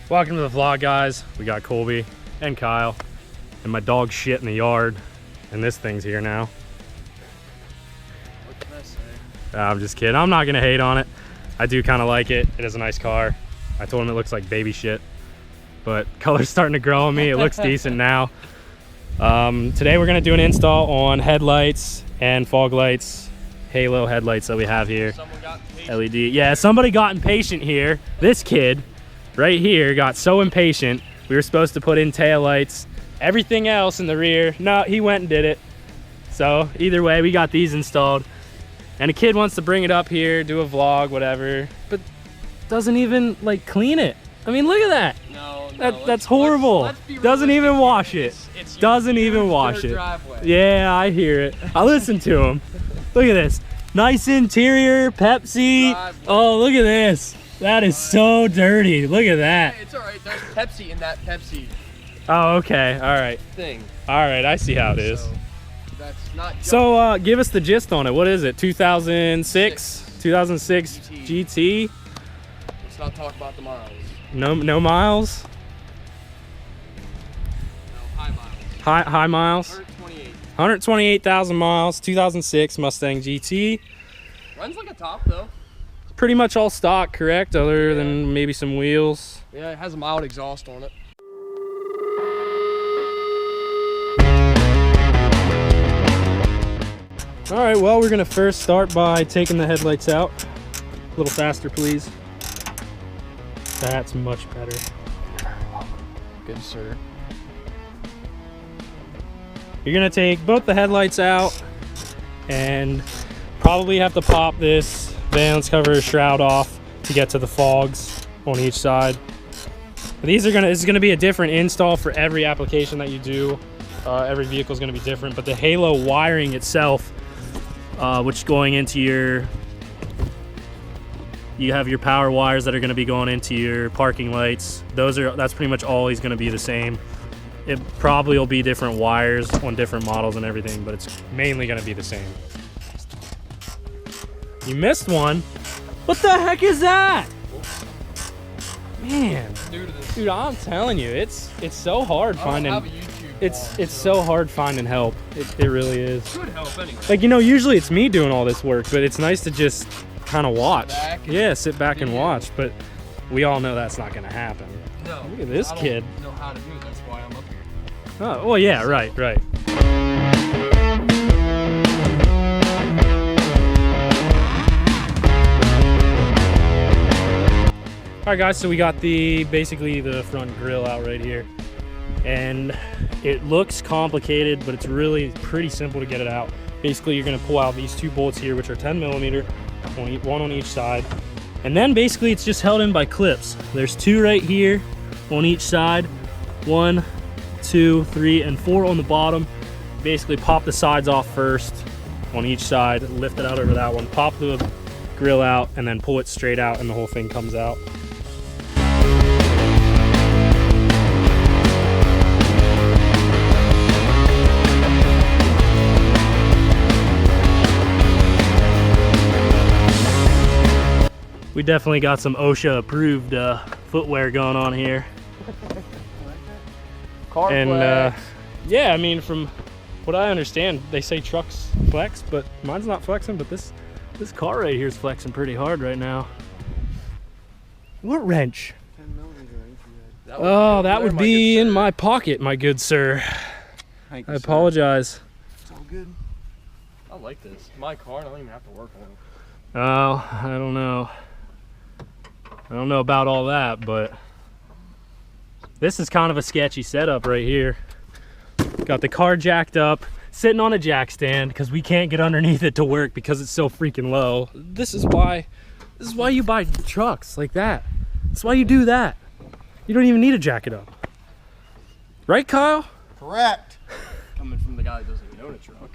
Welcome to the vlog, guys. We got Colby and Kyle and my dog shit in the yard, and this thing's here now. What can I say? I'm just kidding. I'm not gonna hate on it. I do kind of like it. It is a nice car. I told him it looks like baby shit, but color's starting to grow on me. It looks decent now. Today we're gonna do an install on headlights and fog lights, halo headlights that we have here. Someone got LED. Yeah, somebody got impatient here. This kid right here got so impatient. We were supposed to put in taillights, everything else in the rear. No, he went and did it. So either way, we got these installed. And a kid wants to bring it up here, do a vlog, whatever, but doesn't even like clean it. I mean, look at that. No, That's horrible. Let's be doesn't even wash it. It's Doesn't even wash it. Driveway. Yeah, I hear it. I listen to him. Look at this. Nice interior, Pepsi. Driveway. Oh, look at this. That is so dirty. Look at that. Hey, it's all right. There's Pepsi in that Pepsi Oh, okay. All right. thing. All right. I see how it is. So that's not. So, give us the gist on it. What is it? 2006? 2006 GT? Let's not talk about the miles. No miles? No, high miles. High miles? 128. 128,000 miles. 2006 Mustang GT. Runs like a top though. Pretty much all stock, correct? Other than maybe some wheels. Yeah, it has a mild exhaust on it. All right, well, we're gonna first start by taking the headlights out. A little faster, please. That's much better. Good sir. You're gonna take both the headlights out and probably have to pop this valence cover shroud off to get to the fogs on each side. This is gonna be a different install for every application that you do. Every vehicle is gonna be different, but the halo wiring itself, which going into you have your power wires that are gonna be going into your parking lights. That's pretty much always gonna be the same. It probably will be different wires on different models and everything, but it's mainly gonna be the same. You missed one. What the heck is that? Man, dude, I'm telling you, it's so hard finding. It's so hard finding help. It really is. Good help anyway. Like, you know, usually it's me doing all this work, but it's nice to just kind of watch. Sit back and watch. But we all know that's not gonna happen. No. Look at this kid. I don't know how to do it. That's why I'm up here. Oh, well, yeah, right. All right, guys, so we got basically the front grille out right here. And it looks complicated, but it's really pretty simple to get it out. Basically, you're gonna pull out these two bolts here, which are 10 millimeter, one on each side. And then basically it's just held in by clips. There's two right here on each side. 1, 2, 3, and 4 on the bottom. Basically pop the sides off first on each side, lift it out over that one, pop the grill out, and then pull it straight out, and the whole thing comes out. We definitely got some OSHA approved footwear going on here. Car And flex. yeah, I mean, from what I understand, they say trucks flex, but mine's not flexing, but this car right here is flexing pretty hard right now. What wrench? 10 millimeter wrench. Oh, that would be in my pocket, my good sir. I apologize. It's all good. I like this. My car, I don't even have to work on it. Oh, I don't know. I don't know about all that, but this is kind of a sketchy setup right here. Got the car jacked up, sitting on a jack stand because we can't get underneath it to work because it's so freaking low. This is why you buy trucks like that. That's why you do that. You don't even need to jack it up. Right, Kyle? Correct. Coming from the guy who doesn't even own a truck.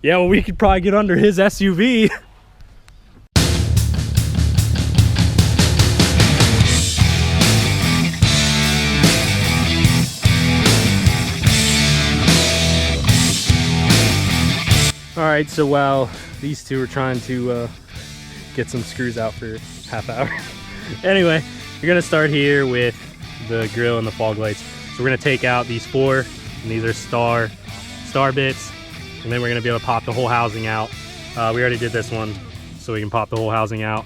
Yeah, well, we could probably get under his SUV. All right, so while these two are trying to get some screws out for half hour. Anyway, you're gonna start here with the grill and the fog lights. So we're gonna take out these 4, and these are star bits, and then we're gonna be able to pop the whole housing out. We already did this one, so we can pop the whole housing out.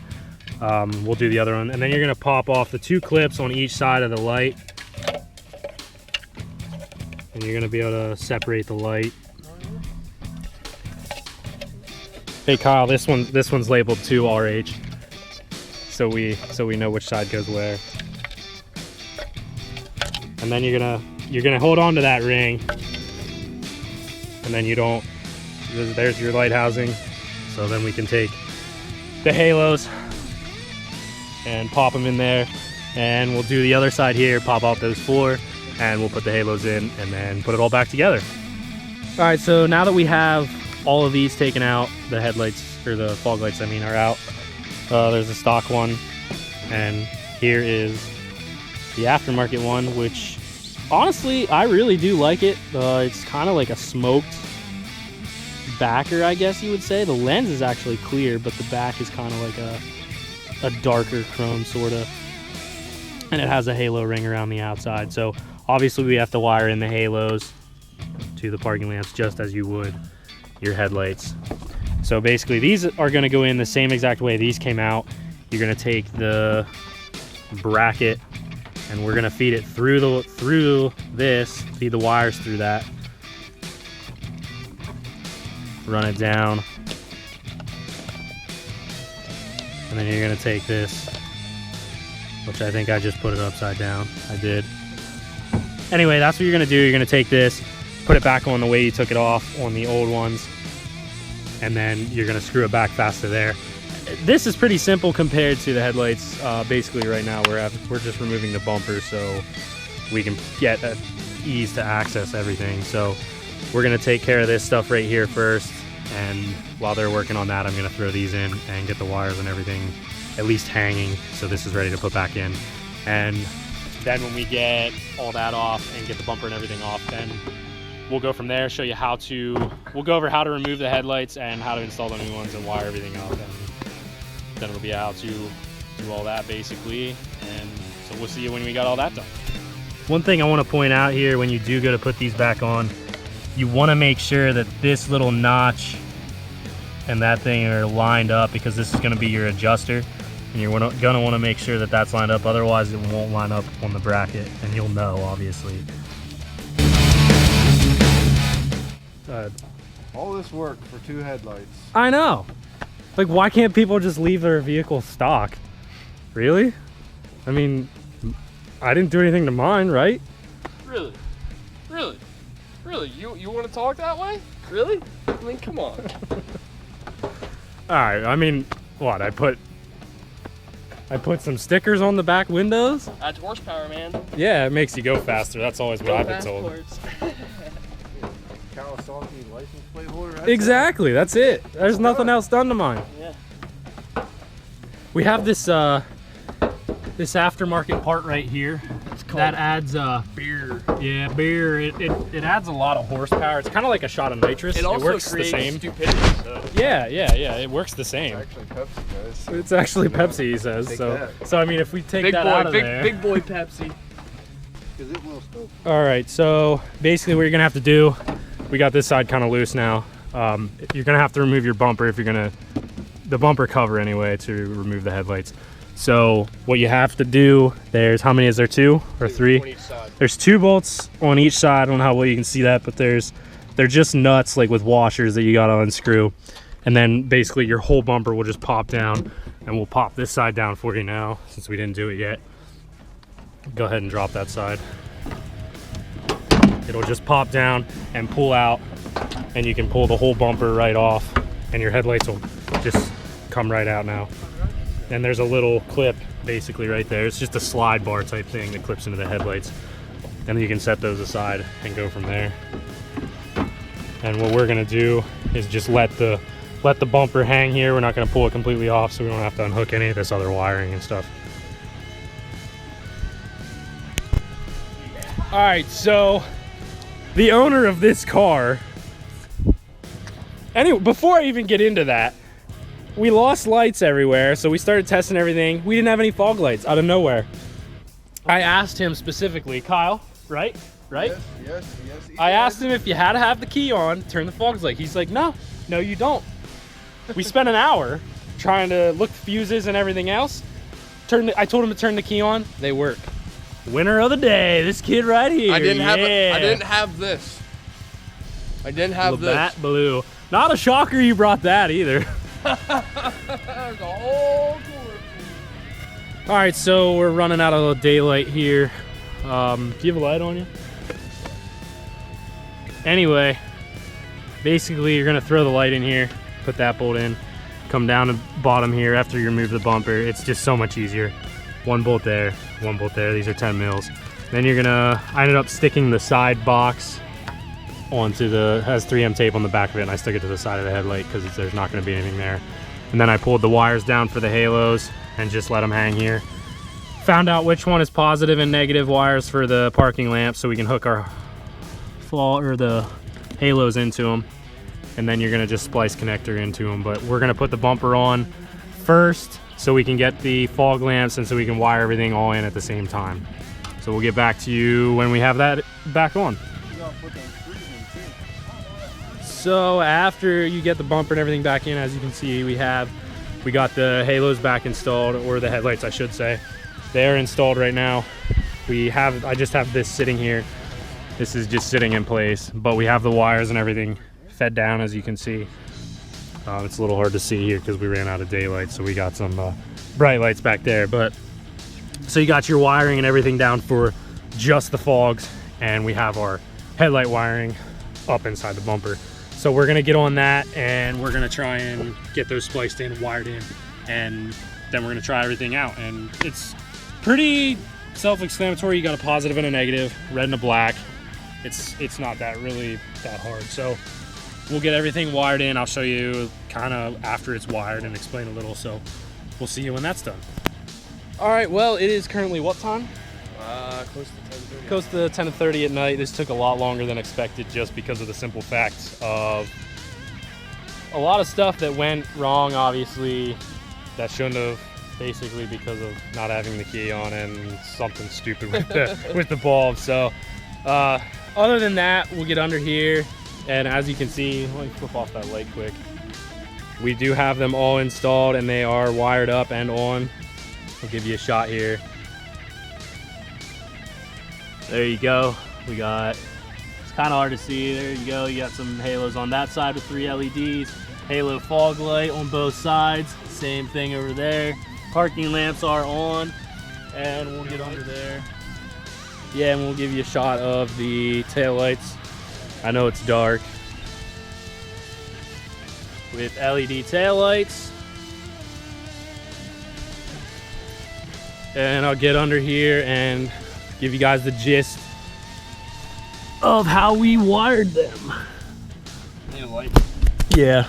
We'll do the other one, and then you're gonna pop off the 2 clips on each side of the light, and you're gonna be able to separate the light. Hey Kyle, this one's labeled 2RH, so we know which side goes where. And then you're gonna hold on to that ring, and then there's your light housing. So then we can take the halos and pop them in there, and we'll do the other side here, pop out those 4, and we'll put the halos in and then put it all back together. All right, so now that we have all of these taken out, the headlights, or the fog lights I mean, are out. There's a stock one, and here is the aftermarket one, which honestly I really do like it. It's kind of like a smoked backer, I guess you would say. The lens is actually clear, but the back is kind of like a darker chrome sort of, and it has a halo ring around the outside. So obviously we have to wire in the halos to the parking lamps just as you would your headlights. So basically these are going to go in the same exact way these came out. You're going to take the bracket, and we're going to feed it through this, feed the wires through that, run it down, and then you're going to take this, which I think I just put it upside down. I did. Anyway, that's what you're going to do. You're going to take this, put it back on the way you took it off on the old ones, and then you're going to screw it back faster there. This is pretty simple compared to the headlights. Basically right now we're just removing the bumper so we can get ease to access everything. So we're going to take care of this stuff right here first, and while they're working on that, I'm going to throw these in and get the wires and everything at least hanging, so this is ready to put back in. And then when we get all that off and get the bumper and everything off, then we'll go from there, show you we'll go over how to remove the headlights and how to install the new ones and wire everything up, and then it'll be how to do all that basically. And so we'll see you when we got all that done. One thing I want to point out here, when you do go to put these back on, you want to make sure that this little notch and that thing are lined up, because this is going to be your adjuster, and you're going to want to make sure that that's lined up, otherwise it won't line up on the bracket, and you'll know obviously. All this work for 2 headlights. I know. Like, why can't people just leave their vehicle stock? Really? I mean, I didn't do anything to mine, right? Really? Really? Really? You want to talk that way? Really? I mean, come on. Alright, I mean, what? I put some stickers on the back windows? That's horsepower, man. Yeah, it makes you go faster. That's always what I've been told. Kawasaki license plate holder. Exactly, that's it. There's nothing else done to mine. Yeah. We have this this aftermarket part right here. It's called that adds beer. Yeah, beer. It adds a lot of horsepower. It's kind of like a shot of nitrous. It also works creates the same. stupidity. So. Yeah. It works the same. It's actually Pepsi, guys. It's actually Pepsi, he says. Take So that. so I mean, if we take Big that boy, out of there. big boy Pepsi. Because it will still. All right. So basically, what you're gonna have to do, we got this side kind of loose now. You're gonna have to remove your bumper if you're gonna, the bumper cover anyway, to remove the headlights. So what you have to do, there's, how many is there, 2 or 3? On each side. There's 2 bolts on each side. I don't know how well you can see that, but they're just nuts, like with washers that you gotta unscrew. And then basically your whole bumper will just pop down, and we'll pop this side down for you now, since we didn't do it yet. Go ahead and drop that side. It'll just pop down and pull out, and you can pull the whole bumper right off, and your headlights will just come right out now. And there's a little clip basically right there. It's just a slide bar type thing that clips into the headlights, and then you can set those aside and go from there. And what we're gonna do is just let the bumper hang here. We're not gonna pull it completely off, so we don't have to unhook any of this other wiring and stuff. All right, so the owner of this car, anyway, before I even get into that, we lost lights everywhere, so we started testing everything. We didn't have any fog lights out of nowhere. I asked him specifically, Kyle, right? Yes. I asked him if you had to have the key on, turn the fog light. He's like, no, you don't. We spent an hour trying to look fuses and everything else. I told him to turn the key on. They work. Winner of the day, this kid right here. I didn't have yeah. I didn't have this. I didn't have Labatt Blue. Not a shocker you brought that either. There's a whole tour. All right, so we're running out of daylight here. Do you have a light on you? Anyway, basically you're gonna throw the light in here, put that bolt in, come down the bottom here after you remove the bumper. It's just so much easier. One bolt there, one bolt there. These are 10 mils. Then you're gonna, I ended up sticking the side box onto has 3M tape on the back of it, and I stuck it to the side of the headlight because there's not gonna be anything there. And then I pulled the wires down for the halos and just let them hang here. Found out which one is positive and negative wires for the parking lamp so we can hook our the halos into them. And then you're gonna just splice connector into them. But we're gonna put the bumper on first so we can get the fog lamps and so we can wire everything all in at the same time. So we'll get back to you when we have that back on. So after you get the bumper and everything back in, as you can see, we got the halos back installed, or the headlights I should say. They're installed right now. I just have this sitting here. This is just sitting in place, but we have the wires and everything fed down, as you can see. It's a little hard to see here because we ran out of daylight, so we got some bright lights back there. But so you got your wiring and everything down for just the fogs, and we have our headlight wiring up inside the bumper. So we're gonna get on that, and we're gonna try and get those spliced in, wired in, and then we're gonna try everything out. And it's pretty self-explanatory. You got a positive and a negative, red and a black. It's not really that hard. So we'll get everything wired in. I'll show you kind of after it's wired and explain a little. So we'll see you when that's done. All right, well, it is currently what time? Close to 10:30. Close to 10:30 at night. This took a lot longer than expected just because of the simple fact of a lot of stuff that went wrong, obviously, that shouldn't have, basically because of not having the key on and something stupid with the bulb. So other than that, we'll get under here, and as you can see, let me flip off that light quick. We do have them all installed and they are wired up and on. I'll give you a shot here. There you go. It's kind of hard to see. There you go. You got some halos on that side with 3 LEDs. Halo fog light on both sides. Same thing over there. Parking lamps are on, and we'll get under there. Yeah, and we'll give you a shot of the taillights. I know it's dark. With LED taillights. And I'll get under here and give you guys the gist of how we wired them. Need a light. Yeah.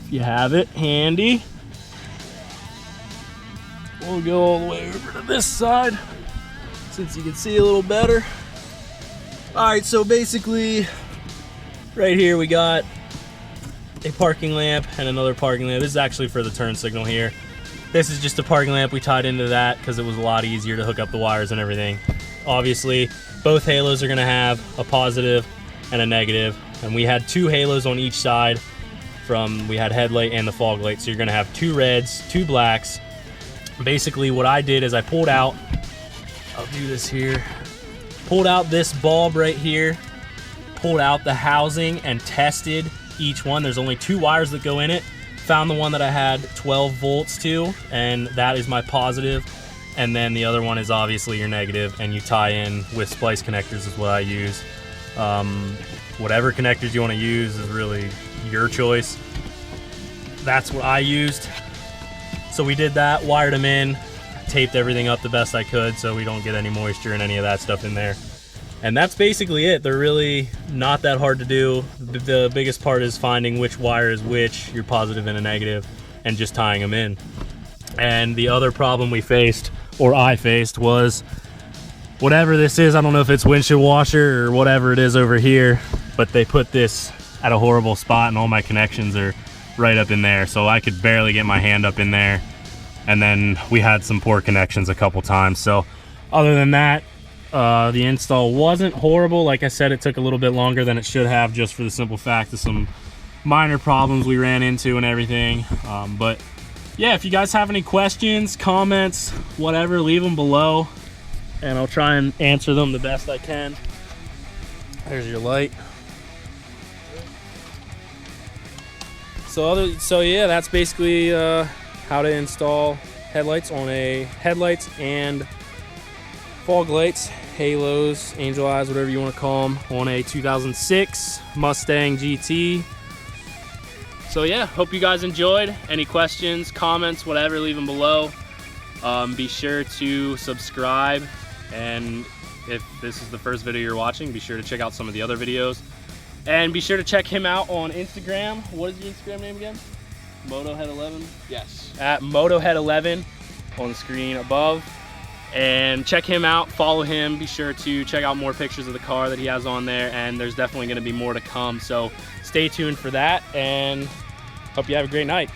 If you have it handy. We'll go all the way over to this side since you can see a little better. All right, so basically right here we got a parking lamp and another parking lamp. This is actually for the turn signal here. This is just a parking lamp. We tied into that because it was a lot easier to hook up the wires and everything. Obviously, both halos are gonna have a positive and a negative, and we had 2 halos on each side we had headlight and the fog light, so you're gonna have 2 reds, 2 blacks. Basically what I did is I pulled out, I'll do this here, pulled out this bulb right here, pulled out the housing and tested each one. There's only 2 wires that go in it. Found the one that I had 12 volts to, and that is my positive. And then the other one is obviously your negative, and you tie in with splice connectors is what I use. Whatever connectors you want to use is really your choice. That's what I used. So we did that, wired them in, taped everything up the best I could so we don't get any moisture and any of that stuff in there. And that's basically it. They're really not that hard to do. The biggest part is finding which wire is which, your positive and a negative, and just tying them in. And the other problem we faced, or I faced, was whatever this is. I don't know if it's windshield washer or whatever it is over here, but they put this at a horrible spot and all my connections are right up in there. So I could barely get my hand up in there. And then we had some poor connections a couple times. So Other than that, the install wasn't horrible. Like I said, it took a little bit longer than it should have, just for the simple fact of some minor problems we ran into and everything. But yeah, if you guys have any questions, comments, whatever, leave them below and I'll try and answer them the best I can. There's your light. So yeah, that's basically how to install headlights on a headlights and fog lights, halos, angel eyes, whatever you want to call them, on a 2006 Mustang GT. So yeah, hope you guys enjoyed. Any questions, comments, whatever, leave them below. Be sure to subscribe, and if this is the first video you're watching, be sure to check out some of the other videos. And be sure to check him out on Instagram. What is your Instagram name again? MotoHead11? Yes. At MotoHead11 on the screen above. And check him out, follow him. Be sure to check out more pictures of the car that he has on there, and there's definitely going to be more to come. So stay tuned for that, and hope you have a great night.